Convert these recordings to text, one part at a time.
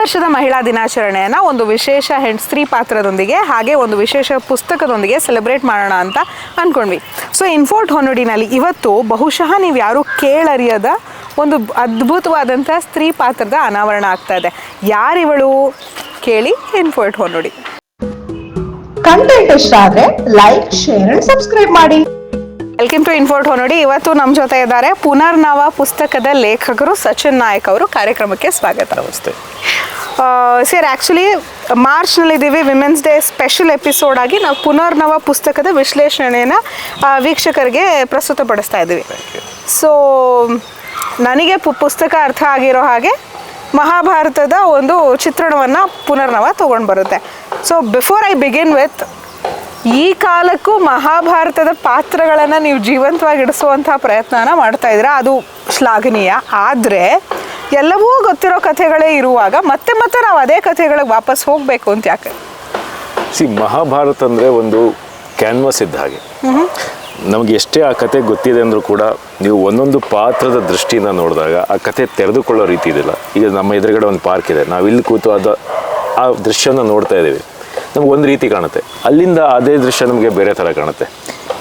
ವರ್ಷದ ಮಹಿಳಾ ದಿನಾಚರಣೆಯನ್ನು ಒಂದು ವಿಶೇಷ ಸ್ತ್ರೀ ಪಾತ್ರದೊಂದಿಗೆ ಹಾಗೆ ಒಂದು ವಿಶೇಷ ಪುಸ್ತಕದೊಂದಿಗೆ ಸೆಲೆಬ್ರೇಟ್ ಮಾಡೋಣ ಅಂತ ಅಂದ್ಕೊಂಡ್ವಿ. ಸೊ ಇನ್ಫೋರ್ಟ್ ಹೊನ್ನಡಿನಲ್ಲಿ ಇವತ್ತು ಬಹುಶಃ ನೀವು ಯಾರೂ ಕೇಳರಿಯದ ಒಂದು ಅದ್ಭುತವಾದಂಥ ಸ್ತ್ರೀ ಪಾತ್ರದ ಅನಾವರಣ ಆಗ್ತಾ ಇದೆ. ಯಾರಿವಳು ಕೇಳಿ ಇನ್ಫೋರ್ಟ್ ಹೊನ್ನಡಿ. ಕಂಟೆಂಟ್ ಇಷ್ಟ ಆದರೆ ಲೈಕ್, ಶೇರ್ ಅಂಡ್ ಸಬ್ಸ್ಕ್ರೈಬ್ ಮಾಡಿ. ವೆಲ್ಕಮ್ ಟು ಇನ್ಫೋರ್ಟ್ ಹೊನ್ನಡಿ. ಇವತ್ತು ನಮ್ಮ ಜೊತೆ ಇದ್ದಾರೆ ಪುನರ್ನವ ಪುಸ್ತಕದ ಲೇಖಕರು ಸಚಿನ್ ನಾಯಕ್ ಅವರು. ಕಾರ್ಯಕ್ರಮಕ್ಕೆ ಸ್ವಾಗತ. ನಮಸ್ತೆ ಸರ್. ಆ್ಯಕ್ಚುಲಿ ಮಾರ್ಚ್ನಲ್ಲಿದ್ದೀವಿ, ವಿಮೆನ್ಸ್ ಡೇ ಸ್ಪೆಷಲ್ ಎಪಿಸೋಡ್ ಆಗಿ ನಾವು ಪುನರ್ನವ ಪುಸ್ತಕದ ವಿಶ್ಲೇಷಣೆಯನ್ನು ವೀಕ್ಷಕರಿಗೆ ಪ್ರಸ್ತುತಪಡಿಸ್ತಾ ಇದ್ದೀವಿ. ಸೊ ನನಗೆ ಪುಸ್ತಕ ಅರ್ಥ ಆಗಿರೋ ಹಾಗೆ ಮಹಾಭಾರತದ ಒಂದು ಚಿತ್ರಣವನ್ನು ಪುನರ್ನವ ತೊಗೊಂಡು ಬರುತ್ತೆ. So before I begin with, ಈ ಕಾಲಕ್ಕೂ ಮಹಾಭಾರತದ ಪಾತ್ರಗಳನ್ನು ನೀವು ಜೀವಂತವಾಗಿ ಇಡಿಸುವಂಥ ಪ್ರಯತ್ನನ ಮಾಡ್ತಾ ಇದ್ದೀರಾ, ಅದು ಶ್ಲಾಘನೀಯ. ಆದರೆ ಎಲ್ಲವೂ ಗೊತ್ತಿರೋ ಕಥೆಗಳೇ ಇರುವಾಗ ಮತ್ತೆ ಮತ್ತೆ ನಾವು ಅದೇ ಕಥೆಗಳಿಗೆ ವಾಪಸ್ ಹೋಗಬೇಕು ಅಂತ ಯಾಕೆ? ಮಹಾಭಾರತ ಅಂದರೆ ಒಂದು ಕ್ಯಾನ್ವಾಸ್ ಇದ್ದ ಹಾಗೆ. ನಮಗೆ ಎಷ್ಟೇ ಆ ಕತೆ ಗೊತ್ತಿದೆ ಅಂದರೂ ಕೂಡ ನೀವು ಒಂದೊಂದು ಪಾತ್ರದ ದೃಷ್ಟಿಯಿಂದ ನೋಡಿದಾಗ ಆ ಕತೆ ತೆರೆದುಕೊಳ್ಳೋ ರೀತಿ ಇದಿಲ್ಲ. ಈಗ ನಮ್ಮ ಎದುರುಗಡೆ ಒಂದು ಪಾರ್ಕ್ ಇದೆ, ನಾವು ಇಲ್ಲಿ ಕೂತು ಆ ದೃಶ್ಯನ ನೋಡ್ತಾ ಇದ್ದೀವಿ, ನಮ್ಗೆ ಒಂದು ರೀತಿ ಕಾಣುತ್ತೆ. ಅಲ್ಲಿಂದ ಅದೇ ದೃಶ್ಯ ನಮಗೆ ಬೇರೆ ಥರ ಕಾಣುತ್ತೆ,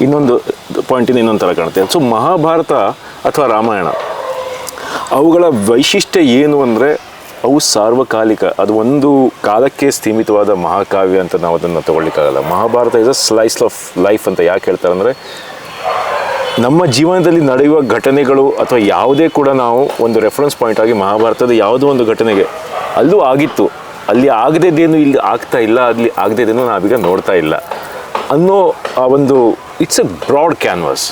ಇನ್ನೊಂದು ಪಾಯಿಂಟಿಂದ ಇನ್ನೊಂದು ಥರ ಕಾಣುತ್ತೆ. ಸೊ ಮಹಾಭಾರತ ಅಥವಾ ರಾಮಾಯಣ ಅವುಗಳ ವೈಶಿಷ್ಟ್ಯ ಏನು ಅಂದರೆ ಅವು ಸಾರ್ವಕಾಲಿಕ. ಅದು ಒಂದು ಕಾಲಕ್ಕೆ ಸೀಮಿತವಾದ ಮಹಾಕಾವ್ಯ ಅಂತ ನಾವು ಅದನ್ನು ತಗೊಳ್ಳಿಕ್ಕಾಗಲ್ಲ. Mahabharata is a slice of life ಅಂತ ಯಾಕೆ ಹೇಳ್ತಾರೆ ಅಂದರೆ, ನಮ್ಮ ಜೀವನದಲ್ಲಿ ನಡೆಯುವ ಘಟನೆಗಳು ಅಥವಾ ಯಾವುದೇ ಕೂಡ ನಾವು ಒಂದು ರೆಫರೆನ್ಸ್ ಪಾಯಿಂಟ್ ಆಗಿ ಮಹಾಭಾರತದ ಯಾವುದೋ ಒಂದು ಘಟನೆಗೆ ಅಲ್ಲೂ ಆಗಿತ್ತು, ಅಲ್ಲಿ ಆಗದೇದೇನು ಇಲ್ಲಿ ಆಗ್ತಾ ಇಲ್ಲ, ಅಲ್ಲಿ ಆಗದೇದೇನು ನಾವೀಗ ನೋಡ್ತಾ ಇಲ್ಲ ಅನ್ನೋ ಆ ಒಂದು it's a broad canvas.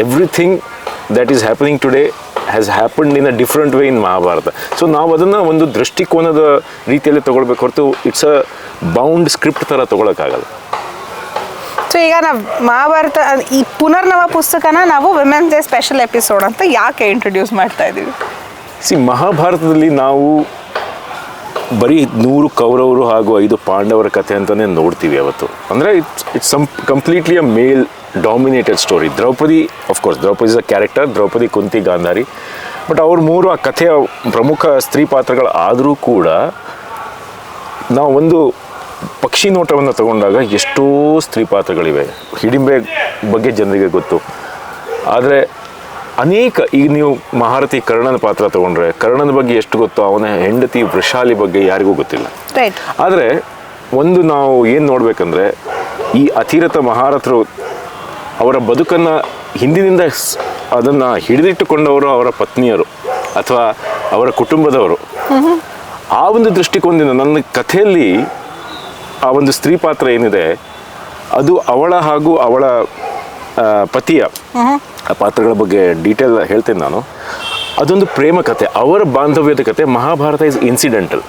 Everything that is happening today has happened in a different way in Mahabharata. So ನಾವು ಅದನ್ನು ಒಂದು ದೃಷ್ಟಿಕೋನದ ರೀತಿಯಲ್ಲಿ ತೊಗೊಳ್ಬೇಕು ಹೊರತು ಇಟ್ಸ್ ಅ ಬೌಂಡ್ ಸ್ಕ್ರಿಪ್ಟ್ ಥರ ತೊಗೊಳಕ್ಕಾಗಲ್ಲ. ಸೊ ಈಗ ನಾವು ಮಹಾಭಾರತ ಈ ಪುನರ್ನವ ಪುಸ್ತಕನ ನಾವು ವಿಮೆನ್ಸ್ ಡೇ ಸ್ಪೆಷಲ್ ಎಪಿಸೋಡ್ ಅಂತ ಯಾಕೆ ಇಂಟ್ರೊಡ್ಯೂಸ್ ಮಾಡ್ತಾ ಇದ್ದೀವಿ? ಮಹಾಭಾರತದಲ್ಲಿ ನಾವು ಬರೀ 100 ಕೌರವರು ಹಾಗೂ 5 ಪಾಂಡವರ ಕಥೆ ಅಂತಲೇ ನೋಡ್ತೀವಿ ಅವತ್ತು. ಅಂದರೆ it's completely a male dominated story. Draupadi, of course Draupadi is a character, Draupadi, Kunti, Gandhari. But ಅವ್ರು 3 ಆ ಕಥೆಯ ಪ್ರಮುಖ ಸ್ತ್ರೀ ಪಾತ್ರಗಳು ಆದರೂ ಕೂಡ ನಾವು ಒಂದು ಪಕ್ಷಿ ನೋಟವನ್ನು ತಗೊಂಡಾಗ ಎಷ್ಟೋ ಸ್ತ್ರೀ ಪಾತ್ರಗಳಿವೆ. ಹಿಡಿಂಬೆ ಬಗ್ಗೆ ಜನರಿಗೆ ಗೊತ್ತು, ಆದರೆ ಅನೇಕ, ಈಗ ನೀವು ಮಹಾರಥಿ ಕರ್ಣನ ಪಾತ್ರ ತೊಗೊಂಡ್ರೆ ಕರ್ಣನ ಬಗ್ಗೆ ಎಷ್ಟು ಗೊತ್ತು, ಅವನ ಹೆಂಡತಿ ವೃಷಾಲಿ ಬಗ್ಗೆ ಯಾರಿಗೂ ಗೊತ್ತಿಲ್ಲ. ಆದರೆ ಒಂದು ನಾವು ಏನು ನೋಡಬೇಕಂದ್ರೆ, ಈ ಅತಿರಥ ಮಹಾರಥರು ಅವರ ಬದುಕನ್ನು ಹಿಂದಿನಿಂದ ಅದನ್ನು ಹಿಡಿದಿಟ್ಟುಕೊಂಡವರು ಅವರ ಪತ್ನಿಯರು ಅಥವಾ ಅವರ ಕುಟುಂಬದವರು. ಆ ಒಂದು ದೃಷ್ಟಿಕೋನದಿಂದ ನನ್ನ ಕಥೆಯಲ್ಲಿ ಆ ಒಂದು ಸ್ತ್ರೀ ಪಾತ್ರ ಏನಿದೆ ಅದು ಅವಳ ಹಾಗೂ ಅವಳ ಪತಿಯ ಆ ಪಾತ್ರಗಳ ಬಗ್ಗೆ ಡೀಟೇಲ್ ಹೇಳ್ತೇನೆ ನಾನು. ಅದೊಂದು ಪ್ರೇಮ ಕಥೆ, ಅವರ ಬಾಂಧವ್ಯದ ಕಥೆ. Mahabharata is incidental.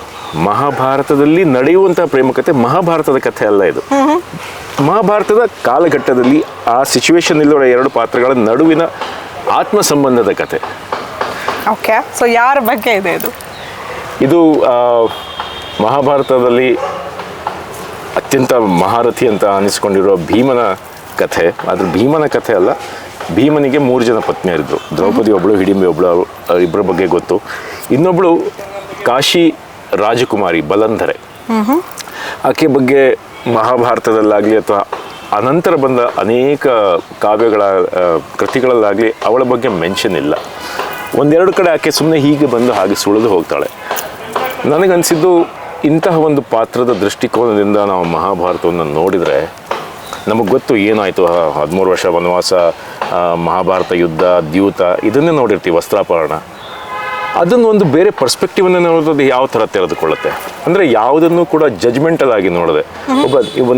ಮಹಾಭಾರತದಲ್ಲಿ ನಡೆಯುವಂತಹ ಪ್ರೇಮ ಕಥೆ ಮಹಾಭಾರತದ ಕಥೆ ಅಲ್ಲ ಇದು. ಮಹಾಭಾರತದ ಕಾಲಘಟ್ಟದಲ್ಲಿ ಆ ಸಿಚುವೇಶನ್ ಇಲ್ಲದ 2 ಪಾತ್ರಗಳ ನಡುವಿನ ಆತ್ಮ ಸಂಬಂಧದ ಕಥೆ. ಓಕೆ, ಸೊ ಯಾರ ಬಗ್ಗೆ ಇದೆ ಇದು? ಇದು ಮಹಾಭಾರತದಲ್ಲಿ ಅತ್ಯಂತ ಮಹಾರಥಿ ಅಂತ ಅನಿಸ್ಕೊಂಡಿರೋ ಭೀಮನ ಕಥೆ. ಆದರೆ ಭೀಮನ ಕಥೆ ಅಲ್ಲ, ಭೀಮನಿಗೆ 3 ಜನ ಪತ್ನಿಯರಿದ್ದರು. ದ್ರೌಪದಿ ಒಬ್ಬಳು, ಹಿಡಿಂಬೆ ಒಬ್ಬಳು, ಇಬ್ಬರ ಬಗ್ಗೆ ಗೊತ್ತು. ಇನ್ನೊಬ್ಬಳು ಕಾಶಿ ರಾಜಕುಮಾರಿ ಬಲಂಧರೆ. ಆಕೆ ಬಗ್ಗೆ ಮಹಾಭಾರತದಲ್ಲಾಗಲಿ ಅಥವಾ ಅನಂತರ ಬಂದ ಅನೇಕ ಕಾವ್ಯಗಳ ಕೃತಿಗಳಲ್ಲಾಗಲಿ ಅವಳ ಬಗ್ಗೆ ಮೆನ್ಷನ್ ಇಲ್ಲ. 1-2 ಕಡೆ ಆಕೆ ಸುಮ್ಮನೆ ಹೀಗೆ ಬಂದು ಹಾಗೆ ಸುಳಿದು ಹೋಗ್ತಾಳೆ. ನನಗನ್ಸಿದ್ದು ಇಂತಹ ಒಂದು ಪಾತ್ರದ ದೃಷ್ಟಿಕೋನದಿಂದ ನಾವು ಮಹಾಭಾರತವನ್ನು ನೋಡಿದರೆ ನಮಗೆ ಗೊತ್ತು ಏನಾಯಿತು. 13 ವರ್ಷ ವನವಾಸ, ಮಹಾಭಾರತ ಯುದ್ಧ, ದ್ಯೂತ, ಇದನ್ನೇ ನೋಡಿರ್ತೀವಿ, ವಸ್ತ್ರಾಪಹರಣ. ಅದನ್ನು ಒಂದು ಬೇರೆ ಪರ್ಸ್ಪೆಕ್ಟಿವನ್ನು ನೋಡೋದು ಯಾವ ಥರ ತೆರೆದುಕೊಳ್ಳುತ್ತೆ ಅಂದರೆ, ಯಾವುದನ್ನು ಕೂಡ ಜಜ್ಮೆಂಟಲ್ ಆಗಿ ನೋಡದೆ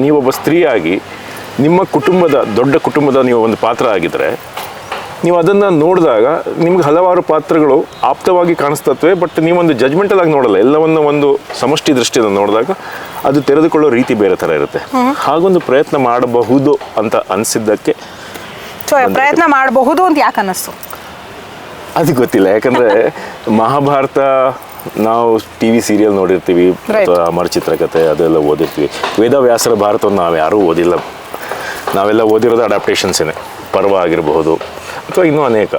ನೀವೊಬ್ಬ ಸ್ತ್ರೀಯಾಗಿ ನಿಮ್ಮ ಕುಟುಂಬದ, ದೊಡ್ಡ ಕುಟುಂಬದ ನೀವು ಒಂದು ಪಾತ್ರ ಆಗಿದ್ದರೆ ನೀವು ಅದನ್ನು ನೋಡಿದಾಗ ನಿಮ್ಗೆ ಹಲವಾರು ಪಾತ್ರಗಳು ಆಪ್ತವಾಗಿ ಕಾಣಿಸ್ತತ್ವೆ. ಬಟ್ ನೀವೊಂದು ಜಜ್ಮೆಂಟಲ್ ಆಗಿ ನೋಡಲ್ಲ, ಎಲ್ಲವನ್ನು ಒಂದು ಸಮಷ್ಟಿ ದೃಷ್ಟಿಯಿಂದ ನೋಡಿದಾಗ ಅದು ತೆರೆದುಕೊಳ್ಳೋ ರೀತಿ ಬೇರೆ ಥರ ಇರುತ್ತೆ. ಹಾಗೊಂದು ಪ್ರಯತ್ನ ಮಾಡಬಹುದು ಅಂತ ಅನಿಸಿದ್ದಕ್ಕೆ. ಪ್ರಯತ್ನ ಮಾಡಬಹುದು ಅಂತ ಯಾಕೆ ಅನ್ನಿಸ್ತು? ಅದು ಗೊತ್ತಿಲ್ಲ, ಯಾಕಂದರೆ ಮಹಾಭಾರತ ನಾವು TV ಸೀರಿಯಲ್ ನೋಡಿರ್ತೀವಿ ಅಥವಾ ಅಮರ ಚಿತ್ರಕಥೆ ಅದೆಲ್ಲ ಓದಿರ್ತೀವಿ. ವೇದವ್ಯಾಸರ ಭಾರತವನ್ನು ನಾವು ಯಾರೂ ಓದಿಲ್ಲ. ನಾವೆಲ್ಲ ಓದಿರೋದು ಅಡಾಪ್ಟೇಷನ್ಸೇ, ಪರ್ವ ಆಗಿರಬಹುದು ಅಥವಾ ಇನ್ನೂ ಅನೇಕ.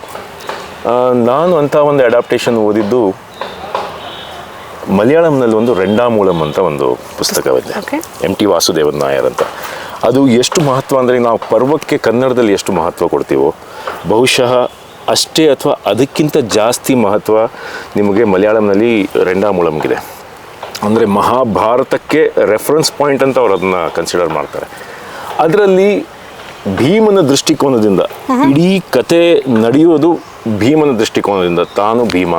ನಾನು ಅಂಥ ಒಂದು ಅಡಾಪ್ಟೇಷನ್ ಓದಿದ್ದು ಮಲಯಾಳಂನಲ್ಲಿ ಒಂದು ರೆಂಡಾಮೂಲಂ ಅಂತ ಒಂದು ಪುಸ್ತಕವಿದೆ, Okay. MT ವಾಸುದೇವನ್ ನಾಯರ್ ಅಂತ. ಅದು ಎಷ್ಟು ಮಹತ್ವ ಅಂದರೆ ನಾವು ಪರ್ವಕ್ಕೆ ಕನ್ನಡದಲ್ಲಿ ಎಷ್ಟು ಮಹತ್ವ ಕೊಡ್ತೀವೋ ಬಹುಶಃ ಅಷ್ಟೇ ಅಥವಾ ಅದಕ್ಕಿಂತ ಜಾಸ್ತಿ ಮಹತ್ವ ನಿಮಗೆ ಮಲಯಾಳಂನಲ್ಲಿ ರೆಂಡಾಮೂಲಂಗಿದೆ. ಅಂದರೆ ಮಹಾಭಾರತಕ್ಕೆ ರೆಫರೆನ್ಸ್ ಪಾಯಿಂಟ್ ಅಂತ ಅವ್ರು ಅದನ್ನು ಕನ್ಸಿಡರ್ ಮಾಡ್ತಾರೆ. ಅದರಲ್ಲಿ ಭೀಮನ ದೃಷ್ಟಿಕೋನದಿಂದ ಇಡೀ ಕತೆ ನಡೆಯೋದು ಭೀಮನ ದೃಷ್ಟಿಕೋನದಿಂದ. ತಾನು ಭೀಮ,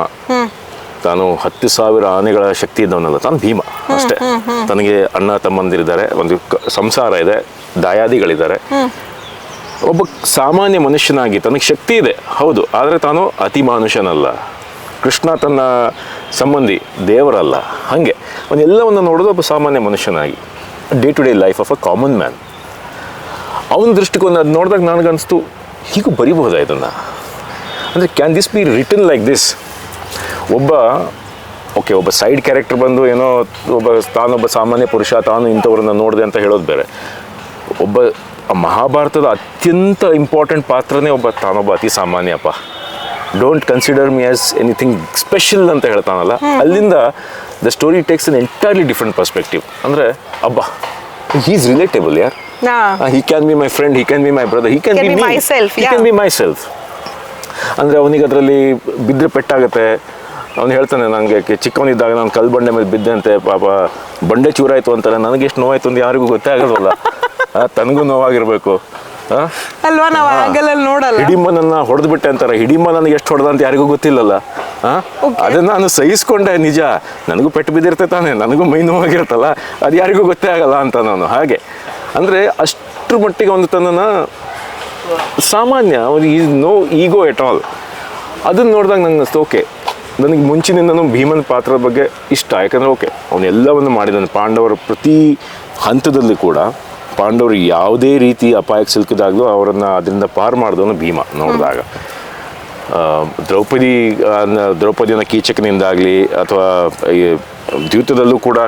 ತಾನು 10,000 ಆನೆಗಳ ಶಕ್ತಿ ಇದ್ದವನಲ್ಲ, ತಾನು ಭೀಮ ಅಷ್ಟೇ. ತನಗೆ ಅಣ್ಣ ತಮ್ಮಂದಿರಿದ್ದಾರೆ, ಒಂದು ಸಂಸಾರ ಇದೆ, ದಾಯಾದಿಗಳಿದ್ದಾರೆ. ಒಬ್ಬ ಸಾಮಾನ್ಯ ಮನುಷ್ಯನಾಗಿ ತನಗೆ ಶಕ್ತಿ ಇದೆ ಹೌದು, ಆದರೆ ತಾನು ಅತಿ ಮಾನುಷನಲ್ಲ. ಕೃಷ್ಣ ತನ್ನ ಸಂಬಂಧಿ, ದೇವರಲ್ಲ. ಹಾಗೆ ಅವನ್ನೆಲ್ಲವನ್ನು ನೋಡೋದು ಒಬ್ಬ ಸಾಮಾನ್ಯ ಮನುಷ್ಯನಾಗಿ, day to day life of a common man. ಅವನ ದೃಷ್ಟಿಕೋನ ಅದು ನೋಡಿದಾಗ ನನಗನ್ನಿಸ್ತು, ಹೀಗೂ ಬರಿಬಹುದಾ ಇದನ್ನು? ಅಂದರೆ can this be written like this? ಒಬ್ಬ ಸೈಡ್ ಕ್ಯಾರೆಕ್ಟರ್ ಬಂದು ಏನೋ ತಾನೊಬ್ಬ ಸಾಮಾನ್ಯ ಪುರುಷ, ತಾನು ಇಂಥವ್ರನ್ನ ನೋಡಿದೆ ಅಂತ ಹೇಳೋದು ಬೇರೆ. ಮಹಾಭಾರತದ ಅತ್ಯಂತ ಇಂಪಾರ್ಟೆಂಟ್ ಪಾತ್ರನೇ ತಾನೊಬ್ಬ ಅತಿ ಸಾಮಾನ್ಯಪ್ಪ, don't consider me as anything special ಅಂತ ಹೇಳ್ತಾನಲ್ಲ, ಅಲ್ಲಿಂದ the story takes on entirely different perspective. ಅಂದರೆ ಹೀ ಈಸ್ ರಿಲೇಟೇಬಲ್ ಯಾರ್, he can be my friend, he can be my brother, he can be me, he can be myself. ಅಂದರೆ ಅವನಿಗೆ ಅದರಲ್ಲಿ ಬಿದ್ದರೆ ಪೆಟ್ಟಾಗುತ್ತೆ. ಅವನು ಹೇಳ್ತಾನೆ, ನನಗೆ ಚಿಕ್ಕವನಿದ್ದಾಗ ನಾನು ಕಲ್ಲು ಬಂಡೆ ಮೇಲೆ ಬಿದ್ದೆ ಅಂತೆ, ಪಾಪ ಬಂಡೆ ಚೂರಾಯಿತು ಅಂತಾರೆ. ನನಗೆ ಎಷ್ಟು ನೋವಾಯ್ತು ಅಂತ ಯಾರಿಗೂ ಗೊತ್ತೇ ಆಗೋದಲ್ಲ. ತನಗೂ ನೋವಾಗಿರಬೇಕು ಅಲ್ವಾ, ನಾವು ಆಗಲಲ್ಲಿ ನೋಡಲ್ಲ. ಹಿಡಿಂಬನನ್ನು ಹೊಡೆದ್ಬಿಟ್ಟೆ ಅಂತಾರೆ, ಹಿಡಿಂಬ ನನಗೆ ಎಷ್ಟು ಹೊಡೆದ ಅಂತ ಯಾರಿಗೂ ಗೊತ್ತಿಲ್ಲಲ್ಲ. ಅದನ್ನು ನಾನು ಸಹಿಸ್ಕೊಂಡೆ, ನಿಜ, ನನಗೂ ಪೆಟ್ಟು ಬಿದ್ದಿರ್ತೆ ತಾನೆ, ನನಗೂ ಮೈ ನೋವಾಗಿರುತ್ತಲ್ಲ, ಅದು ಯಾರಿಗೂ ಗೊತ್ತೇ ಆಗಲ್ಲ ಅಂತ ನಾನು. ಹಾಗೆ ಅಂದರೆ ಅಷ್ಟರ ಮಟ್ಟಿಗೆ ಒಂದು ತನ್ನನ್ನು ಸಾಮಾನ್ಯ, ಅವನು is no ego at all. ಅದನ್ನು ನೋಡಿದಾಗ ನಂಗೆ ಅನಿಸ್ತು, ಓಕೆ, ನನಗೆ ಮುಂಚಿನಿಂದನೂ ಭೀಮನ ಪಾತ್ರದ ಬಗ್ಗೆ ಇಷ್ಟ. ಯಾಕಂದರೆ ಓಕೆ, ಅವನೆಲ್ಲವನ್ನು ಮಾಡಿದ್ದಾನೆ. ಪಾಂಡವರ ಪ್ರತಿ ಹಂತದಲ್ಲಿ ಕೂಡ ಪಾಂಡವರು ಯಾವುದೇ ರೀತಿ ಅಪಾಯಕ್ಕೆ ಸಿಲುಕಿದಾಗಲೂ ಅವರನ್ನು ಅದರಿಂದ ಪಾರು ಮಾಡಿದವನು ಭೀಮ. ನೋಡಿದಾಗ ದ್ರೌಪದಿಯನ್ನು ಕೀಚಕನಿಂದಾಗಲಿ ಅಥವಾ ಈ ದ್ಯೂತದಲ್ಲೂ ಕೂಡ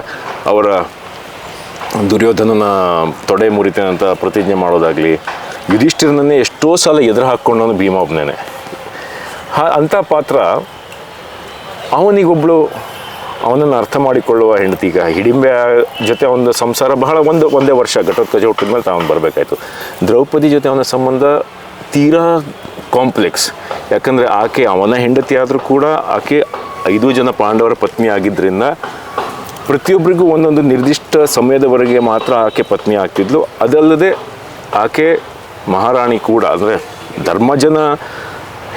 ಅವರ ದುರ್ಯೋಧನನ ತೊಡೆ ಮುರಿತೇನೆ ಅಂತ ಪ್ರತಿಜ್ಞೆ ಮಾಡೋದಾಗಲಿ, ಯುಧಿಷ್ಠಿರನನ್ನೇ ಎಷ್ಟೋ ಸಲ ಎದುರು ಹಾಕ್ಕೊಂಡವನು ಭೀಮ ಒಬ್ಬನೇ. ಅಂಥ ಪಾತ್ರ ಅವನನ್ನು ಅರ್ಥ ಮಾಡಿಕೊಳ್ಳುವ ಹೆಂಡತಿ. ಈಗ ಹಿಡಿಂಬೆ ಜೊತೆ ಒಂದು ಸಂಸಾರ ಬಹಳ ಒಂದೇ ವರ್ಷ ಘಟೋತ್ಕಚ ಹುಟ್ಟಿದ ಮೇಲೆ ತಾನು ಬರಬೇಕಾಯ್ತು. ದ್ರೌಪದಿ ಜೊತೆ ಅವನ ಸಂಬಂಧ ತೀರಾ ಕಾಂಪ್ಲೆಕ್ಸ್. ಯಾಕಂದರೆ ಆಕೆ ಅವನ ಹೆಂಡತಿ ಆದರೂ ಕೂಡ ಆಕೆ 5 ಜನ ಪಾಂಡವರ ಪತ್ನಿ ಆಗಿದ್ದರಿಂದ ಪ್ರತಿಯೊಬ್ಬರಿಗೂ ಒಂದೊಂದು ನಿರ್ದಿಷ್ಟ ಸಮಯದವರೆಗೆ ಮಾತ್ರ ಆಕೆ ಪತ್ನಿ ಆಗ್ತಿದ್ಲು. ಅದಲ್ಲದೆ ಆಕೆ ಮಹಾರಾಣಿ ಕೂಡ, ಅಂದರೆ ಧರ್ಮಜನ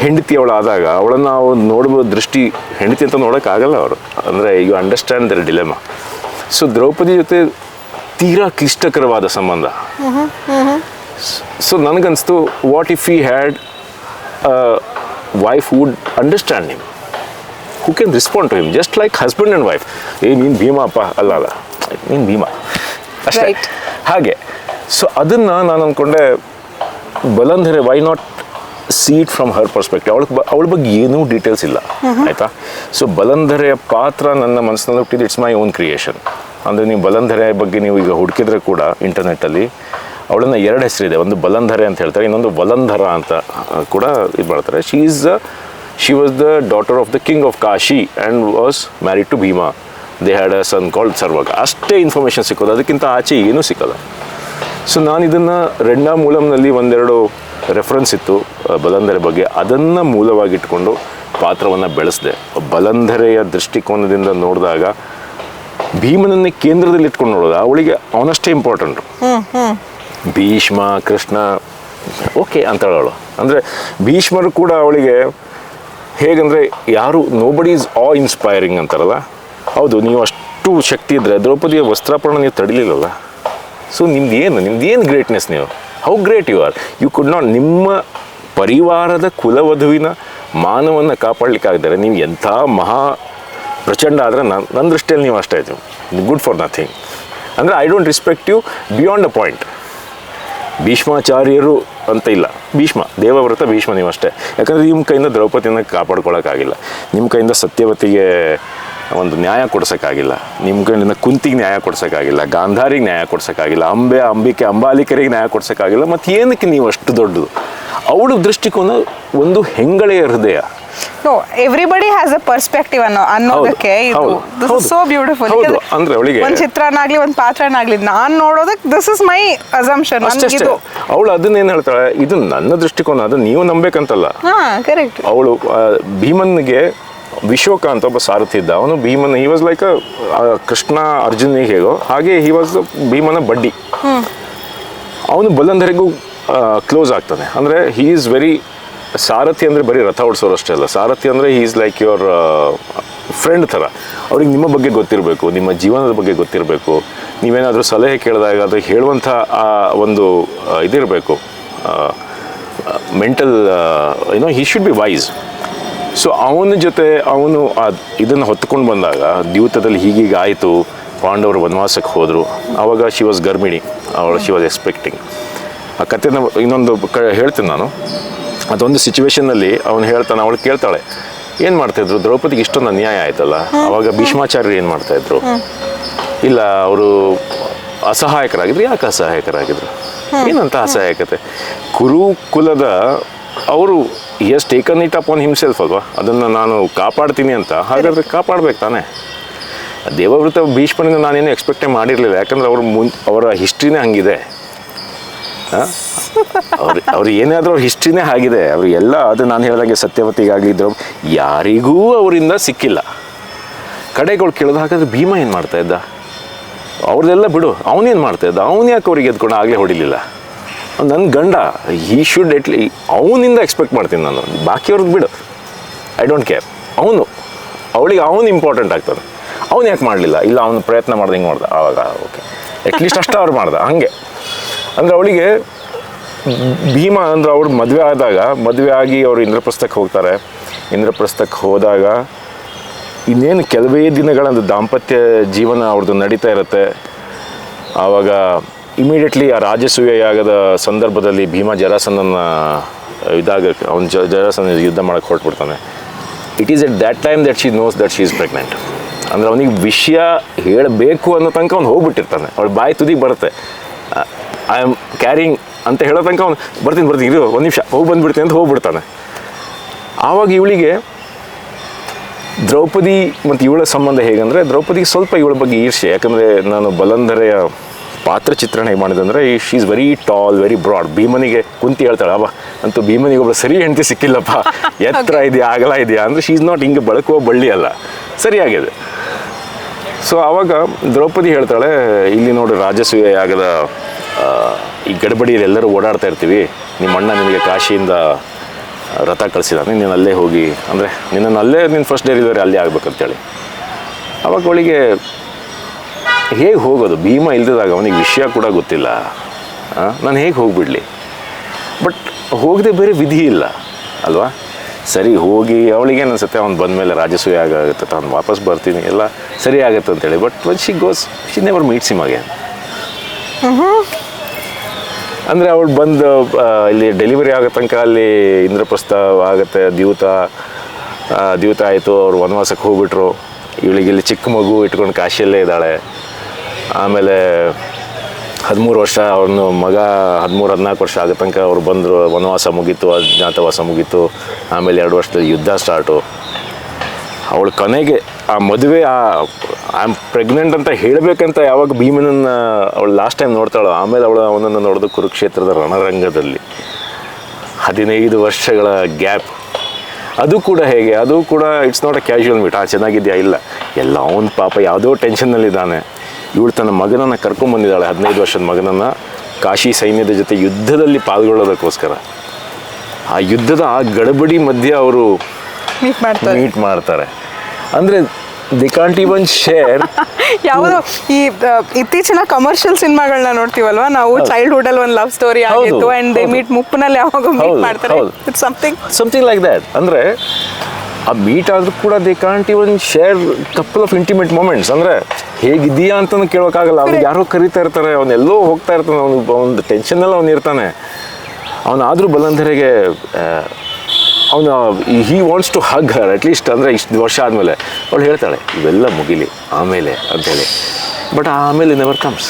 ಹೆಂಡತಿ ಅವಳಾದಾಗ ಅವಳನ್ನು ನಾವು ನೋಡುವ ದೃಷ್ಟಿ, ಹೆಂಡತಿ ಅಂತ ನೋಡೋಕ್ಕಾಗಲ್ಲ ಅವರು. ಅಂದರೆ you understand their dilemma. So Draupadi ಜೊತೆ ತೀರಾ ಕ್ಲಿಷ್ಟಕರವಾದ ಸಂಬಂಧ. ಸೊ ನನಗನ್ನಿಸ್ತು, what if he had wife would understand him, who can respond to him just like husband and wife. ನೀನು ಭೀಮ ಅಪ್ಪ, ಅಲ್ಲ ನೀನು ಭೀಮ ಅಷ್ಟೇ. ಹಾಗೆ ಸೊ ಅದನ್ನು ನಾನು ಅಂದ್ಕೊಂಡೆ, Balandhara why not see it from her perspective. ಅವಳ ಬಗ್ಗೆ ಏನೂ ಡೀಟೇಲ್ಸ್ ಇಲ್ಲ, ಆಯಿತಾ. ಸೊ ಬಲಂಧರೆಯ ಪಾತ್ರ ನನ್ನ ಮನಸ್ಸಿನಲ್ಲಿ ಹುಟ್ಟಿದ್ದು, ಇಟ್ಸ್ ಮೈ ಓನ್ ಕ್ರಿಯೇಷನ್. ಅಂದರೆ ನೀವು ಬಲಂಧರೆ ಬಗ್ಗೆ ನೀವು ಈಗ ಹುಡುಕಿದ್ರೆ ಕೂಡ ಇಂಟರ್ನೆಟ್ಟಲ್ಲಿ ಅವಳನ್ನು 2 ಹೆಸರಿದೆ. ಒಂದು ಬಲಂಧರೆ ಅಂತ ಹೇಳ್ತಾರೆ, ಇನ್ನೊಂದು ವಲಂಧರ ಅಂತ ಕೂಡ ಇದು ಮಾಡ್ತಾರೆ. She was the daughter of the king of Kashi and was married to Bhima. They had a son called Sarvaga. ಅಷ್ಟೇ ಇನ್ಫಾರ್ಮೇಷನ್ ಸಿಕ್ಕೋದು, ಅದಕ್ಕಿಂತ ಆಚೆ ಏನೂ ಸಿಕ್ಕಲ್ಲ. ಸೊ ನಾನು ಇದನ್ನು ರೆಂಡಾಮೂಲಂನಲ್ಲಿ 1-2 ರೆಫರೆನ್ಸ್ ಇತ್ತು ಬಲಂಧರೆ ಬಗ್ಗೆ, ಅದನ್ನು ಮೂಲವಾಗಿಟ್ಕೊಂಡು ಪಾತ್ರವನ್ನು ಬೆಳೆಸಿದೆ. ಬಲಂಧರೆಯ ದೃಷ್ಟಿಕೋನದಿಂದ ನೋಡಿದಾಗ ಭೀಮನನ್ನೇ ಕೇಂದ್ರದಲ್ಲಿ ಇಟ್ಕೊಂಡು ನೋಡೋದು, ಅವಳಿಗೆ ಅವನಷ್ಟೇ ಇಂಪಾರ್ಟೆಂಟು. ಭೀಷ್ಮ, ಕೃಷ್ಣ ಓಕೆ ಅಂತೇಳೋಳು. ಅಂದರೆ ಭೀಷ್ಮರು ಕೂಡ ಅವಳಿಗೆ ಹೇಗಂದರೆ ಯಾರು ನೋಬಡಿ ಈಸ್ ಆ ಇನ್ಸ್ಪೈರಿಂಗ್ ಅಂತಾರಲ್ಲ, ಹೌದು, ನೀವು ಅಷ್ಟು ಶಕ್ತಿ ಇದ್ದರೆ ದ್ರೌಪದಿಯ ವಸ್ತ್ರಾಪರಣ ನೀವು ತಡಿಲಿಲ್ಲಲ್ಲ. ಸೊ ನಿಮ್ದೇನು ಗ್ರೇಟ್ನೆಸ್, ನೀವು how great you are. You could not, ನಿಮ್ಮ ಪರಿವಾರದ ಕುಲವಧುವಿನ ಮಾನವನ್ನು ಕಾಪಾಡಲಿಕ್ಕಾಗಿದ್ದಾರೆ ನೀವು ಎಂಥ ಮಹಾ ಪ್ರಚಂಡ ಆದರೆ ನನ್ನ ದೃಷ್ಟಿಯಲ್ಲಿ ನೀವು ಅಷ್ಟೇ ಆಯಿತು, ಗುಡ್ ಫಾರ್ ನಥಿಂಗ್. ಅಂದರೆ I don't respect you beyond a point. ಭೀಷ್ಮಾಚಾರ್ಯರು ಅಂತ ಇಲ್ಲ, ಭೀಷ್ಮ ದೇವವ್ರತ ಭೀಷ್ಮ ನೀವು ಅಷ್ಟೇ. ಯಾಕಂದರೆ ನಿಮ್ಮ ಕೈಯಿಂದ ದ್ರೌಪದಿಯನ್ನು ಕಾಪಾಡ್ಕೊಳ್ಳೋಕ್ಕಾಗಿಲ್ಲ, ನಿಮ್ಮ ಕೈಯಿಂದ ಸತ್ಯವತಿಗೆ ಒಂದು ನ್ಯಾಯ ಕೊಡ್ಸೋಕ್ಕಾಗಿಲ್ಲ, ನಿಮ್ಮ ಕೈಯಿಂದ ಕುಂತಿಗೆ ನ್ಯಾಯ ಕೊಡ್ಸೋಕ್ಕಾಗಿಲ್ಲ, ಗಾಂಧಾರಿಗೆ ನ್ಯಾಯ ಕೊಡ್ಸೋಕ್ಕಾಗಿಲ್ಲ, ಅಂಬಾಲಿಕರಿಗೆ ನ್ಯಾಯ ಕೊಡ್ಸೋಕ್ಕಾಗಿಲ್ಲ. ಮತ್ತು ಏನಕ್ಕೆ ನೀವು ಅಷ್ಟು ದೊಡ್ಡದು? ಅವಳ ದೃಷ್ಟಿಕೋನ ಒಂದು ಹೆಂಗಳೆಯ ಹೃದಯ. No everybody has a perspective ಅನ್ನೋದಕ್ಕೆ ಇದು ಹೌದು, ದಿಸ್ ಇಸ್ ಸೋ ಬ್ಯೂಟಿಫುಲ್. ಹೌದು, ಅಂದ್ರೆ ಅವಳಿಗೆ ಒಂದು ಚಿತ್ರನಾಗ್ಲಿ ಒಂದು ಪಾತ್ರನಾಗ್ಲಿ ನಾನು ನೋಡೋದಕ್ಕೆ ದಿಸ್ ಇಸ್ ಮೈ ಅಸಂಪ್ಷನ್. ಅಷ್ಟೇ. ಅವಳು ಅದನ್ನೇನು ಹೇಳ್ತಾಳೆ, ಇದು ನನ್ನ ದೃಷ್ಟಿಕೋನ, ಅದು ನೀವು ನಂಬೇಕಂತಲ್ಲ. ಕರೆಕ್ಟ್. ಅವಳು ಭೀಮನ್ಗೆ ವಿಶ್ವಕ ಅಂತ ಒಬ್ಬ ಸಾರಥಿ ಇದ್ದ. ಅವನು ಭೀಮನ್, ಹಿ ವಾಸ್ ಲೈಕ್ ಕೃಷ್ಣ ಅರ್ಜುನಿಗೆ ಹೇಗೋ ಹಾಗೆ ಹಿ ವಾಸ್ ಭೀಮನ ಬಡ್ಡಿ. ಅವನು ಬಲಂಧರಿಗೂ ಕ್ಲೋಸ್ ಆಗ್ತಾನೆ. ಅಂದರೆ ಹಿ ಈಸ್ ವೆರಿ, ಸಾರಥಿ ಅಂದರೆ ಬರೀ ರಥ ಓಡಿಸೋರು ಅಷ್ಟೇ ಅಲ್ಲ, ಸಾರಥಿ ಅಂದರೆ he is like your friend ಥರ. ಅವ್ರಿಗೆ ನಿಮ್ಮ ಬಗ್ಗೆ ಗೊತ್ತಿರಬೇಕು, ನಿಮ್ಮ ಜೀವನದ ಬಗ್ಗೆ ಗೊತ್ತಿರಬೇಕು. ನೀವೇನಾದರೂ ಸಲಹೆ ಕೇಳಿದಾಗ ಅದು ಹೇಳುವಂಥ ಒಂದು ಇದಿರಬೇಕು, mental he should be wise. So ಅವನ ಜೊತೆ ಅವನು ಇದನ್ನು ಹೊತ್ಕೊಂಡು ಬಂದಾಗ ದ್ಯೂತದಲ್ಲಿ ಹೀಗೀಗ ಆಯಿತು, ಪಾಂಡವರು ವನವಾಸಕ್ಕೆ ಹೋದರು. ಆವಾಗ ಶಿ ವಾಸ್ ಗರ್ಭಿಣಿ, ಶಿ ವಾಸ್ ಎಕ್ಸ್ಪೆಕ್ಟಿಂಗ್. ಆ ಕಥೆನ ಇನ್ನೊಂದು ಹೇಳ್ತೀನಿ ನಾನು. ಅದೊಂದು ಸಿಚುವೇಶನ್ನಲ್ಲಿ ಅವನು ಹೇಳ್ತಾನೆ, ಅವಳು ಕೇಳ್ತಾಳೆ ಏನು ಮಾಡ್ತಾಯಿದ್ರು ದ್ರೌಪದಿಗೆ ಇಷ್ಟೊಂದು ಅನ್ಯಾಯ ಆಯ್ತಲ್ಲ. ಆವಾಗ ಭೀಷ್ಮಾಚಾರ್ಯರು ಏನು ಮಾಡ್ತಾಯಿದ್ರು? ಇಲ್ಲ, ಅವರು ಅಸಹಾಯಕರಾಗಿದ್ರು. ಯಾಕೆ ಅಸಹಾಯಕರಾಗಿದ್ರು? ಏನಂತ ಅಸಹಾಯಕತೆ? ಕುರುಕುಲದ ಅವರು as taken it upon himself ಅಲ್ವಾ, ಅದನ್ನು ನಾನು ಕಾಪಾಡ್ತೀನಿ ಅಂತ. ಹಾಗಾದರೆ ಕಾಪಾಡ್ಬೇಕು ತಾನೇ. ದೇವವ್ರತ ಭೀಷ್ಮನಿಂದ ನಾನೇನು ಎಕ್ಸ್ಪೆಕ್ಟೇ ಮಾಡಿರಲಿಲ್ಲ, ಯಾಕಂದ್ರೆ ಅವರ ಹಿಸ್ಟ್ರಿನೇ ಹಂಗಿದೆ. ಅವ್ರು ಏನಾದರೂ ಅವ್ರ ಹಿಸ್ಟ್ರಿನೇ ಆಗಿದೆ. ಅವರು ಎಲ್ಲ, ಅದು ನಾನು ಹೇಳಿದಾಗೆ ಸತ್ಯವತಿಗಾಗಲಿದ್ರು ಯಾರಿಗೂ ಅವರಿಂದ ಸಿಕ್ಕಿಲ್ಲ. ಕಡೆಗಳು ಕೇಳೋದು, ಹಾಗಾದ್ರೆ ಭೀಮ ಏನು ಮಾಡ್ತಾಯಿದ್ದ? ಅವ್ರದ್ದೆಲ್ಲ ಬಿಡು, ಅವನೇನು ಮಾಡ್ತಾಯಿದ್ದ? ಅವನು ಯಾಕೆ ಅವ್ರಿಗೆ ಎದ್ಕೊಂಡು ಆಗಲೇ ಹೊಡಿಲಿಲ್ಲ? ನನ್ನ ಗಂಡ, ಹೀ ಶುಡ್ ಅವನಿಂದ ಎಕ್ಸ್ಪೆಕ್ಟ್ ಮಾಡ್ತೀನಿ ನಾನು, ಬಾಕಿಯವ್ರದ್ದು ಬಿಡು, ಐ ಡೋಂಟ್ ಕೇರ್. ಅವಳಿಗೆ ಅವನು ಇಂಪಾರ್ಟೆಂಟ್ ಆಗ್ತಾನೆ. ಅವನು ಯಾಕೆ ಮಾಡಲಿಲ್ಲ? ಇಲ್ಲ, ಅವನು ಪ್ರಯತ್ನ ಮಾಡ್ದೆ, ಹಿಂಗೆ ಮಾಡ್ದೆ, ಆವಾಗ ಓಕೆ, ಅಟ್ಲೀಸ್ಟ್ ಅಷ್ಟು ಅವ್ರು ಮಾಡ್ದೆ ಹಂಗೆ. ಅಂದರೆ ಅವಳಿಗೆ ಭೀಮ ಅಂದ್ರೆ ಅವ್ರು ಮದುವೆ ಆಗಿ ಅವರು ಇಂದ್ರಪ್ರಸ್ಥಕ್ಕೆ ಹೋಗ್ತಾರೆ. ಇಂದ್ರಪ್ರಸ್ಥಕ್ಕೆ ಹೋದಾಗ ಇನ್ನೇನು ಕೆಲವೇ ದಿನಗಳಂದು ದಾಂಪತ್ಯ ಜೀವನ ಅವ್ರದ್ದು ನಡೀತಾ ಇರುತ್ತೆ. ಆವಾಗ ಇಮಿಡಿಯೇಟ್ಲಿ ಆ ರಾಜಸೂಯ ಯಾಗದ ಸಂದರ್ಭದಲ್ಲಿ ಭೀಮ ಜರಾಸಂಧನ ಅವನು ಜರಾಸಂಧ ಯುದ್ಧ ಮಾಡೋಕ್ಕೆ ಹೊರಟ್ಬಿಡ್ತಾನೆ. It is at that time that she knows that she is pregnant. ಅಂದರೆ ಅವನಿಗೆ ವಿಷಯ ಹೇಳಬೇಕು ಅನ್ನೋ ತನಕ ಅವ್ನು ಹೋಗ್ಬಿಟ್ಟಿರ್ತಾನೆ. ಅವಳು ಬಾಯಿ ತುದಿಗೆ ಬರುತ್ತೆ, ಐ ಆಮ್ ಕ್ಯಾರಿಂಗ್ ಅಂತ ಹೇಳೋ ತನಕ ಅವ್ನು ಬರ್ತೀನಿ ಇದು ಒಂದು ನಿಮಿಷ ಹೋಗಿ ಬಂದುಬಿಡ್ತೀನಿ ಅಂತ ಹೋಗ್ಬಿಡ್ತಾನೆ. ಆವಾಗ ಇವಳಿಗೆ ದ್ರೌಪದಿ ಮತ್ತು ಇವಳ ಸಂಬಂಧ ಹೇಗಂದರೆ, ದ್ರೌಪದಿಗೆ ಸ್ವಲ್ಪ ಇವಳ ಬಗ್ಗೆ ಈರ್ಷೆ. ಯಾಕಂದರೆ ನಾನು ಬಲಂಧರೆಯ ಪಾತ್ರ ಚಿತ್ರಣ ಹೇಗೆ ಮಾಡಿದಂದರೆ, she is very tall, very broad. ಭೀಮನಿಗೆ ಕುಂತಿ ಹೇಳ್ತಾಳೆ, ಅಂತೂ ಭೀಮನಿಗೆ ಒಬ್ಬರು ಸರಿ ಹೆಂಡತಿ ಸಿಕ್ಕಿಲ್ಲಪ್ಪ, ಎತ್ತರ ಇದೆಯಾ ಅಗಲ ಇದೆಯಾ ಅಂದರೆ ಶಿ ಈಸ್ ನಾಟ್ ಹಿಂಗೆ ಬಳಕುವ ಬಳ್ಳಿ ಅಲ್ಲ, ಸರಿಯಾಗಿದೆ. ಸೊ ಆವಾಗ ದ್ರೌಪದಿ ಹೇಳ್ತಾಳೆ, ಇಲ್ಲಿ ನೋಡಿ ರಾಜಸೂಯ ಯಾಗದ ಈ ಗಡಬಡಿಯಲ್ಲಿ ಎಲ್ಲರೂ ಓಡಾಡ್ತಾ ಇರ್ತೀವಿ, ನಿಮ್ಮ ಅಣ್ಣ ನಿನಗೆ ಕಾಶಿಯಿಂದ ರಥ ಕಳಿಸಿದಾನೆ, ನೀನು ಅಲ್ಲೇ ಹೋಗಿ, ಅಂದರೆ ನಿನ್ನನ್ನು ಅಲ್ಲೇ ನಿನ್ನ ಫಸ್ಟ್ ಡೆಲಿವರಿ ಅಲ್ಲೇ ಆಗ್ಬೇಕಂತೇಳಿ. ಆವಾಗ ಅವಳಿಗೆ ಹೇಗೆ ಹೋಗೋದು? ಭೀಮ ಇಲ್ದಿದಾಗ ಅವನಿಗೆ ವಿಷಯ ಕೂಡ ಗೊತ್ತಿಲ್ಲ, ನಾನು ಹೇಗೆ ಹೋಗಿಬಿಡಲಿ? ಬಟ್ ಹೋಗದೆ ಬೇರೆ ವಿಧಿ ಇಲ್ಲ ಅಲ್ವಾ? ಸರಿ ಹೋಗಿ ಅವಳಿಗೇನು ಅನಿಸುತ್ತೆ, ಅವ್ನು ಬಂದಮೇಲೆ ರಾಜಸೂಯ ಆಗುತ್ತೆ, ಅವ್ನು ವಾಪಸ್ ಬರ್ತೀನಿ, ಎಲ್ಲ ಸರಿ ಆಗುತ್ತೆ ಅಂತೇಳಿ. But when she goes, she never meets him again. ಅಂದರೆ ಅವಳು ಬಂದು ಇಲ್ಲಿ ಡೆಲಿವರಿ ಆಗೋ ತನಕ ಅಲ್ಲಿ ಇಂದ್ರಪ್ರಸ್ಥ ಆಗುತ್ತೆ, ದ್ಯೂತ ಆಯಿತು, ಅವ್ರು ವನವಾಸಕ್ಕೆ ಹೋಗ್ಬಿಟ್ರು. ಇವಳಿಗೆ ಇಲ್ಲಿ ಚಿಕ್ಕ ಮಗು ಇಟ್ಕೊಂಡು ಕಾಶಿಯಲ್ಲೇ ಇದ್ದಾಳೆ. ಆಮೇಲೆ 13 ವರ್ಷ, ಅವನು ಮಗ 13-14 ವರ್ಷ ಆಗೋ ತನಕ ಅವ್ರು ಬಂದರು, ವನವಾಸ ಮುಗೀತು, ಅಜ್ಞಾತವಾಸ ಮುಗೀತು. ಆಮೇಲೆ 2 ವರ್ಷದಲ್ಲಿ ಯುದ್ಧ ಸ್ಟಾರ್ಟು. ಅವಳು ಕೊನೆಗೆ ಆ ಮದುವೆ, ಐ ಆಮ್ ಪ್ರೆಗ್ನೆಂಟ್ ಅಂತ ಹೇಳಬೇಕಂತ ಯಾವಾಗ ಭೀಮನನ್ನು ಅವಳು ಲಾಸ್ಟ್ ಟೈಮ್ ನೋಡ್ತಾಳೋ, ಆಮೇಲೆ ಅವನನ್ನು ನೋಡೋದು ಕುರುಕ್ಷೇತ್ರದ ರಣರಂಗದಲ್ಲಿ 15 ವರ್ಷಗಳ ಗ್ಯಾಪ್. ಅದು ಕೂಡ ಹೇಗೆ, ಅದು ಕೂಡ it's not a casual meet. ಚೆನ್ನಾಗಿದೆಯಾ? ಇಲ್ಲ, ಎಲ್ಲ ಅವನ ಪಾಪ ಯಾವುದೋ ಟೆನ್ಷನ್ನಲ್ಲಿದ್ದಾನೆ. ಇವಳು ತನ್ನ ಮಗನನ್ನು ಕರ್ಕೊಂಡ್ಬಂದಿದ್ದಾಳೆ, 15 ವರ್ಷದ ಮಗನನ್ನು, ಕಾಶಿ ಸೈನ್ಯದ ಜೊತೆ ಯುದ್ಧದಲ್ಲಿ ಪಾಲ್ಗೊಳ್ಳೋದಕ್ಕೋಸ್ಕರ. ಆ ಯುದ್ಧದ ಆ ಗಡಬಡಿ ಮಧ್ಯೆ ಅವರು ಮೀಟ್ ಮಾಡ್ತಾರೆ. ಅಂದರೆ ದಿ ಕಾಂಟ್ ಈವನ್ ಶೇರ್. ಯಾವುದೋ ಈ ಇತ್ತೀಚಿನ ಕಮರ್ಷಿಯಲ್ ಸಿನಿಮಾಗಳನ್ನ ನೋಡ್ತೀವಲ್ವಾ ನಾವು, ಚೈಲ್ಡ್ಹುಡ್ ಅಲ್ಲಿ ಒಂದು ಲವ್ ಸ್ಟೋರಿ ಆಗಿತ್ತು ಅಂಡ್ ದೇ ಮೀಟ್ ಮುಪ್ಪನಲ್ಲಿ ಯಾವಾಗ ಮೀಟ್ ಮಾಡ್ತಾರೆ, ಇಟ್ಸ್ ಸಮಥಿಂಗ್ ಲೈಕ್ ದ್ಯಾಟ್. ಅಂದರೆ ಆ ಮೀಟ್ ಆದರೂ ಕೂಡ they can't even share couple of intimate moments. ಅಂದರೆ ಹೇಗಿದೆಯಾ ಅಂತಲೂ ಕೇಳೋಕ್ಕಾಗಲ್ಲ. ಅವ್ನಿಗೆ ಯಾರೋ ಕರೀತಾ ಇರ್ತಾರೆ, ಅವನೆಲ್ಲೋ ಹೋಗ್ತಾ ಇರ್ತಾನೆ, ಒಂದು ಟೆನ್ಷನ್ನೆಲ್ಲ ಅವನು ಇರ್ತಾನೆ. ಅವನಾದರೂ ಬಲಂಧರೆಗೆ ಅವನು he wants to hug her at least. ಅಂದರೆ ಇಷ್ಟು ವರ್ಷ ಆದಮೇಲೆ ಅವಳು ಹೇಳ್ತಾಳೆ, ಇವೆಲ್ಲ ಮುಗಿಲಿ ಆಮೇಲೆ ಅಂಥೇಳಿ. ಬಟ್ ಆಮೇಲೆ ನೆವರ್ ಕಮ್ಸ್.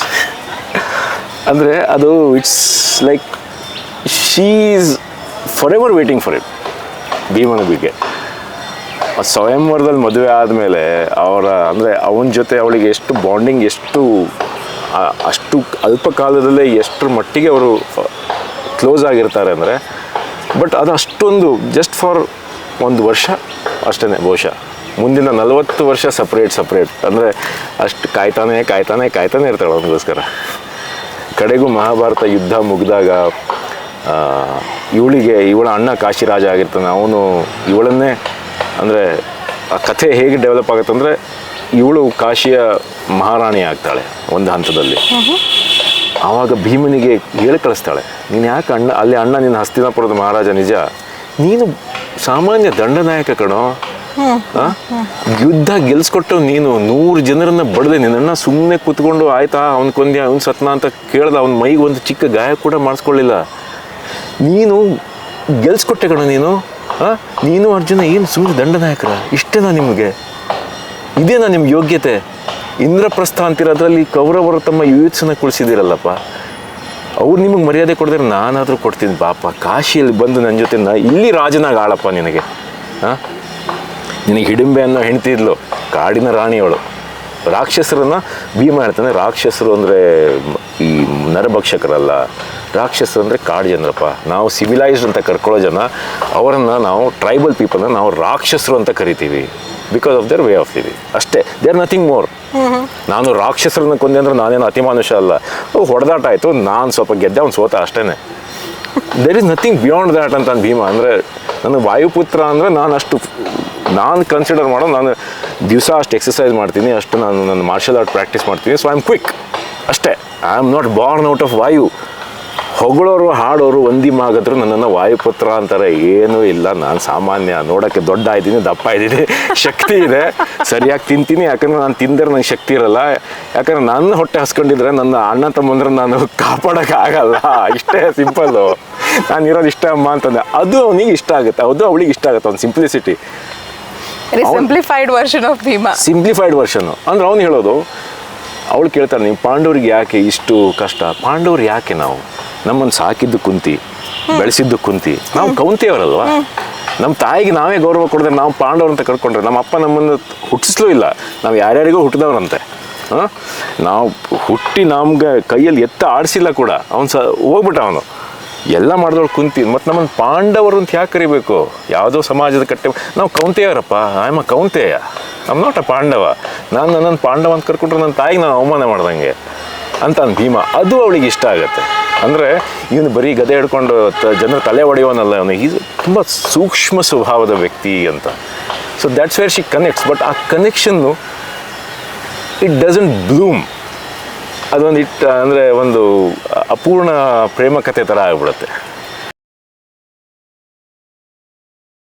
ಅಂದರೆ ಅದು it's like she is for ever waiting for it, ಭೀಮನ ಬಗ್ಗೆ. ಸ್ವಯಂವರದಲ್ಲಿ ಮದುವೆ ಆದಮೇಲೆ ಅಂದರೆ ಅವನ ಜೊತೆ ಅವಳಿಗೆ ಎಷ್ಟು ಬಾಂಡಿಂಗ್, ಅಷ್ಟು ಅಲ್ಪ ಕಾಲದಲ್ಲೇ ಎಷ್ಟರ ಮಟ್ಟಿಗೆ ಅವರು ಕ್ಲೋಸ್ ಆಗಿರ್ತಾರೆ ಅಂದರೆ, ಬಟ್ ಅದು ಅಷ್ಟೊಂದು ಜಸ್ಟ್ ಫಾರ್ 1 ವರ್ಷ ಅಷ್ಟೇ ಬಹುಶಃ. ಮುಂದಿನ 40 ವರ್ಷ ಸಪ್ರೇಟ್ ಅಂದರೆ ಅಷ್ಟು ಕಾಯ್ತಾನೆ ಇರ್ತಾಳೆ ಅವನಿಗೋಸ್ಕರ. ಕಡೆಗೂ ಮಹಾಭಾರತ ಯುದ್ಧ ಮುಗಿದಾಗ ಇವಳ ಅಣ್ಣ ಕಾಶಿರಾಜ ಆಗಿರ್ತಾನೆ, ಅವನು ಇವಳನ್ನೇ, ಅಂದರೆ ಆ ಕಥೆ ಹೇಗೆ ಡೆವಲಪ್ ಆಗುತ್ತೆ ಅಂದರೆ ಇವಳು ಕಾಶಿಯ ಮಹಾರಾಣಿ ಆಗ್ತಾಳೆ ಒಂದು ಹಂತದಲ್ಲಿ. ಆವಾಗ ಭೀಮನಿಗೆ ಹೇಳಿ ಕಳಿಸ್ತಾಳೆ, ನೀನು ಯಾಕೆ ಅಣ್ಣ ನಿನ್ನ ಹಸ್ತಿನಾಪುರದ ಮಹಾರಾಜ ನಿಜ, ನೀನು ಸಾಮಾನ್ಯ ದಂಡನಾಯಕ ಕಣೋ, ಯುದ್ಧ ಗೆಲ್ಸ್ಕೊಟ್ಟು ನೀನು 100 ಜನರನ್ನ ಬಡದೆ, ನಿನ್ನಣ್ಣ ಸುಮ್ಮನೆ ಕೂತ್ಕೊಂಡು ಆಯ್ತಾ ಅವ್ನು ಕೊಂದ್ಯ ಅವ್ನು ಸತ್ನ ಅಂತ ಕೇಳ್ದ, ಅವ್ನ ಮೈಗೆ ಒಂದು ಚಿಕ್ಕ ಗಾಯ ಕೂಡ ಮಾಡಿಸ್ಕೊಳ್ಳಿಲ್ಲ, ನೀನು ಗೆಲ್ಸ್ಕೊಟ್ಟೆ ಕಣ ನೀನು ಅರ್ಜುನ ಏನು ಸುಮ್ಮನೆ ದಂಡನಾಯಕರ, ಇಷ್ಟೇನಾ ನಿಮಗೆ, ಇದೇನಾ ನಿಮ್ಮ ಯೋಗ್ಯತೆ? ಇಂದ್ರಪ್ರಸ್ಥ ಅಂತಿರೋದ್ರಲ್ಲಿ ಕೌರವರು ತಮ್ಮ ಯುಯುತ್ಸನ ಕುಳಿಸಿದಿರಲ್ಲಪ್ಪ, ಅವ್ರು ನಿಮಗೆ ಮರ್ಯಾದೆ ಕೊಡಿದ್ರೆ ನಾನಾದರೂ ಕೊಡ್ತೀನಿ ಬಾಪ, ಕಾಶಿಯಲ್ಲಿ ಬಂದು ನನ್ನ ಜೊತೆ ಇಲ್ಲಿ ರಾಜನಾಗ ಆಳಪ್ಪ ನಿನಗೆ. ನಿನಗೆ ಹಿಡಿಂಬೆ ಅನ್ನೋ ಹೆಂಡ್ತಿ ಇದ್ಲು, ಕಾಡಿನ ರಾಣಿಯವಳು. ರಾಕ್ಷಸರನ್ನ ಭೀಮ ಹೇಳ್ತಾನೆ, ರಾಕ್ಷಸರು ಅಂದರೆ ಈ ನರಭಕ್ಷಕರಲ್ಲ, ರಾಕ್ಷಸರು ಅಂದರೆ ಕಾಡು ಜನರಪ್ಪ, ನಾವು ಸಿವಿಲೈಸ್ಡ್ ಅಂತ ಕರ್ಕೊಳ್ಳೋ ಜನ, ಅವರನ್ನು ನಾವು ಟ್ರೈಬಲ್ ಪೀಪಲ್ನ ನಾವು ರಾಕ್ಷಸರು ಅಂತ ಕರಿತೀವಿ, because of their way of living ಅಷ್ಟೇ. They are nothing more. ನಾನು ರಾಕ್ಷಸರನ್ನ ಕೊಂದೆ ಅಂದರೆ ನಾನೇನು ಅತಿಮಾನುಷ ಅಲ್ಲ, ಹೊಡೆದಾಟ ಆಯಿತು, ನಾನು ಸ್ವಲ್ಪ ಗೆದ್ದೆ, ಅವ್ನು ಸೋತ ಅಷ್ಟೇ. There is nothing beyond that ಅಂತ ಭೀಮ. ಅಂದರೆ ನನ್ನ ವಾಯುಪುತ್ರ ಅಂದರೆ ನಾನು ಕನ್ಸಿಡರ್ ಮಾಡೋ, ನಾನು ದಿವಸ ಅಷ್ಟು ಎಕ್ಸಸೈಸ್ ಮಾಡ್ತೀನಿ, ಅಷ್ಟು ನಾನು ನನ್ನ ಮಾರ್ಷಲ್ ಆರ್ಟ್ ಪ್ರಾಕ್ಟೀಸ್ ಮಾಡ್ತೀನಿ, ಸೊ ಐ ಆಮ್ ಕ್ವಿಕ್ ಅಷ್ಟೇ. I am not born out of Vayu. ಹೊಗಳೋರು ಹಾಡೋರು ಒಂದಿ ಮಾಗದ್ರು ನನ್ನನ್ನು ವಾಯುಪುತ್ರ ಅಂತಾರೆ, ಏನೂ ಇಲ್ಲ, ನಾನು ಸಾಮಾನ್ಯ, ನೋಡೋಕ್ಕೆ ದೊಡ್ಡ ಇದ್ದೀನಿ, ದಪ್ಪ ಇದ್ದೀನಿ, ಶಕ್ತಿ ಇದೆ, ಸರಿಯಾಗಿ ತಿಂತೀನಿ, ಯಾಕಂದರೆ ನಾನು ತಿಂದರೆ ನನಗೆ ಶಕ್ತಿ ಇರಲ್ಲ, ಯಾಕಂದರೆ ನನ್ನ ಹೊಟ್ಟೆ ಹಸ್ಕೊಂಡಿದ್ರೆ ನನ್ನ ಅಣ್ಣ ತಮ್ಮಂದ್ರೆ ನಾನು ಕಾಪಾಡೋಕ್ಕಾಗಲ್ಲ, ಇಷ್ಟೇ ಸಿಂಪಲ್ಲು, ನಾನು ಇರೋದು ಇಷ್ಟ ಅಮ್ಮ ಅಂತಂದೆ. ಅದು ಅವನಿಗೆ ಇಷ್ಟ ಆಗುತ್ತೆ, ಅದು ಅವಳಿಗೆ ಇಷ್ಟ ಆಗುತ್ತೆ, ಅವ್ನು simplicity. Simplified version of Bhima. Simplified ವರ್ಷನ್ನು ಅಂದ್ರೆ ಅವ್ನು ಹೇಳೋದು, ಅವಳು ಕೇಳ್ತಾನೆ, ನೀವು ಪಾಂಡವ್ರಿಗೆ ಯಾಕೆ ಇಷ್ಟು ಕಷ್ಟ, ಪಾಂಡವ್ರು ಯಾಕೆ, ನಾವು ನಮ್ಮನ್ನು ಸಾಕಿದ್ದು ಕುಂತಿ, ಬೆಳೆಸಿದ್ದು ಕುಂತಿ, ನಾವು ಕೌಂತಿಯವರಲ್ವ, ನಮ್ಮ ತಾಯಿಗೆ ನಾವೇ ಗೌರವ ಕೊಡಿದ್ರೆ ನಾವು ಪಾಂಡವ್ರು ಅಂತ ಕರ್ಕೊಂಡ್ರೆ, ನಮ್ಮ ಅಪ್ಪ ನಮ್ಮನ್ನು ಹುಟ್ಟಿಸ್ಲೂ ಇಲ್ಲ, ನಾವು ಯಾರ್ಯಾರಿಗೂ ಹುಟ್ಟಿದವ್ರಂತೆ, ನಾವು ಹುಟ್ಟಿ ನಮ್ಗೆ ಕೈಯಲ್ಲಿ ಆಡಿಸಿಲ್ಲ ಕೂಡ, ಅವನು ಹೋಗ್ಬಿಟ್ಟ, ಅವನು ಎಲ್ಲ ಮಾಡಿದವಳು ಕುಂತಿ, ಮತ್ತು ನಮ್ಮನ್ನು ಪಾಂಡವರು ಅಂತ ಯಾಕೆ ಕರಿಬೇಕು, ಯಾವುದೋ ಸಮಾಜದ ಕಟ್ಟೆ, ನಾವು ಕೌಂತೆಯವರಪ್ಪ, I am a Kaunteya, I am not a Pandava, ನಾನು ನನ್ನನ್ನು ಪಾಂಡವ ಅಂತ ಕರ್ಕೊಂಡ್ರೆ ನನ್ನ ತಾಯಿಗೆ ನಾನು ಅವಮಾನ ಮಾಡ್ದಂಗೆ ಅಂತ ಭೀಮ. ಅದು ಅವಳಿಗೆ ಇಷ್ಟ ಆಗುತ್ತೆ. ಅಂದರೆ ಇವನು ಬರೀ ಗದೆ ಹಿಡ್ಕೊಂಡು ಜನರ ತಲೆ ಹೊಡೆಯೋನಲ್ಲ, ಅವನು ಈಸ್ ತುಂಬ ಸೂಕ್ಷ್ಮ ಸ್ವಭಾವದ ವ್ಯಕ್ತಿ ಅಂತ. So that's where she connects. But ಆ ಕನೆಕ್ಷನ್ನು ಇಟ್ ಡಸಂಟ್ ಬ್ಲೂಮ್, ಅದೊಂದು ಅಂದರೆ ಒಂದು ಅಪೂರ್ಣ ಪ್ರೇಮ ಕಥೆ ಥರ ಆಗಿಬಿಡುತ್ತೆ.